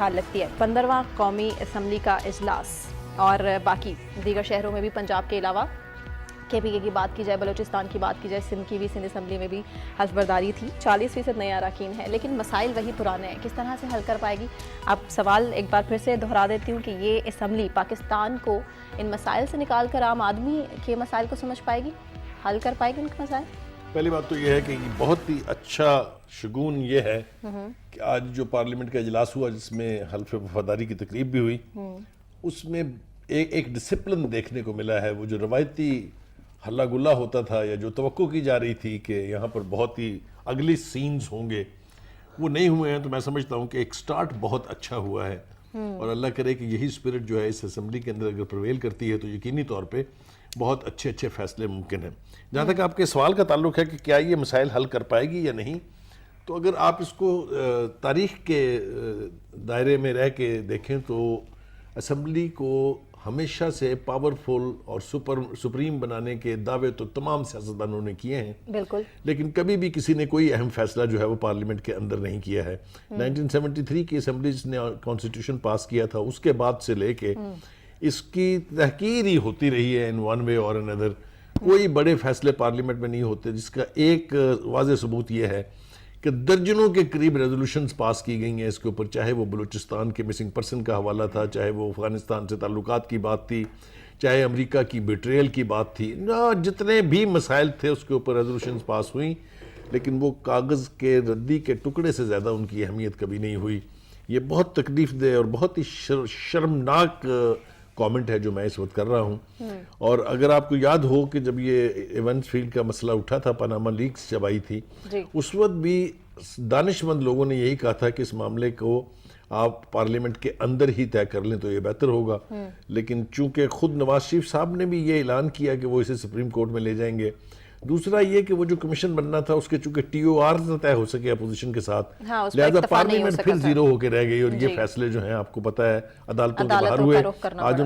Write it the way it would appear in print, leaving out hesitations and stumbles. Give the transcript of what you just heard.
حال لگتی ہے۔ 15واں قومی اسمبلی کا اجلاس اور باقی دیگر شہروں میں بھی پنجاب کے علاوہ KPK کی بات کی جائے، بلوچستان کی بات کی جائے، سندھ کی بھی، سندھ اسمبلی میں بھی حلف برداری تھی، 40% نئے اراکین ہیں، لیکن مسائل وہی پرانے ہیں۔ کس طرح سے حل کر پائے گی؟ اب سوال ایک بار پھر سے دہرا دیتی ہوں کہ یہ اسمبلی پاکستان کو ان مسائل سے نکال کر عام آدمی کے مسائل کو سمجھ پائے گی، حل کر پائے گی ان کے مسائل؟ پہلی بات تو یہ ہے کہ بہت ہی اچھا شگون یہ ہے کہ آج جو پارلیمنٹ کا اجلاس ہوا جس میں حلف وفاداری کی تقریب بھی ہوئی، اس میں ایک ڈسپلن دیکھنے کو ملا ہے۔ وہ جو روایتی ہلہ گلہ ہوتا تھا یا جو توقع کی جا رہی تھی کہ یہاں پر بہت ہی اگلی سینز ہوں گے، وہ نہیں ہوئے ہیں۔ تو میں سمجھتا ہوں کہ ایک سٹارٹ بہت اچھا ہوا ہے، اور اللہ کرے کہ یہی اسپرٹ جو ہے اس اسمبلی کے اندر اگر پرویل کرتی ہے تو یقینی طور پہ بہت اچھے فیصلے ممکن ہیں۔ جہاں تک آپ کے سوال کا تعلق ہے کہ کیا یہ مسائل حل کر پائے گی یا نہیں، تو اگر آپ اس کو تاریخ کے دائرے میں رہ کے دیکھیں تو اسمبلی کو ہمیشہ سے پاورفل اور سپریم بنانے کے دعوے تو تمام سیاستدانوں نے کیے ہیں، بالکل، لیکن کبھی بھی کسی نے کوئی اہم فیصلہ جو ہے وہ پارلیمنٹ کے اندر نہیں کیا ہے۔ 1973 کی اسمبلی جس نے کانسٹیٹیوشن پاس کیا تھا، اس کے بعد سے لے کے اس کی تحقیر ہی ہوتی رہی ہے، ان ون وے اور انادر کوئی بڑے فیصلے پارلیمنٹ میں نہیں ہوتے، جس کا ایک واضح ثبوت یہ ہے کہ درجنوں کے قریب ریزولوشنز پاس کی گئی ہیں اس کے اوپر، چاہے وہ بلوچستان کے مسنگ پرسن کا حوالہ تھا، چاہے وہ افغانستان سے تعلقات کی بات تھی، چاہے امریکہ کی بیٹریل کی بات تھی، جتنے بھی مسائل تھے اس کے اوپر ریزولوشنز پاس ہوئیں، لیکن وہ کاغذ کے ردی کے ٹکڑے سے زیادہ ان کی اہمیت کبھی نہیں ہوئی۔ یہ بہت تکلیف دہ اور بہت ہی شرمناک کامنٹ ہے جو میں اس وقت کر رہا ہوں۔ اور اگر آپ کو یاد ہو کہ جب یہ ایونٹس فیلڈ کا مسئلہ اٹھا تھا، پاناما لیکس جب آئی تھی، اس وقت بھی دانش مند لوگوں نے یہی کہا تھا کہ اس معاملے کو آپ پارلیمنٹ کے اندر ہی طے کر لیں تو یہ بہتر ہوگا، لیکن چونکہ خود نواز شریف صاحب نے بھی یہ اعلان کیا کہ وہ اسے سپریم کورٹ میں لے جائیں گے۔ دوسرا یہ کہ وہ جو کمیشن بننا تھا اس کے چونکہ TOR نہ طے ہو سکے اپوزیشن کے ساتھ، لہذا پارلیمنٹ پھر زیرو ہو کے رہ گئی، اور یہ فیصلے جو ہیں آپ کو پتہ ہے عدالتوں کے باہر ہوئے۔ آج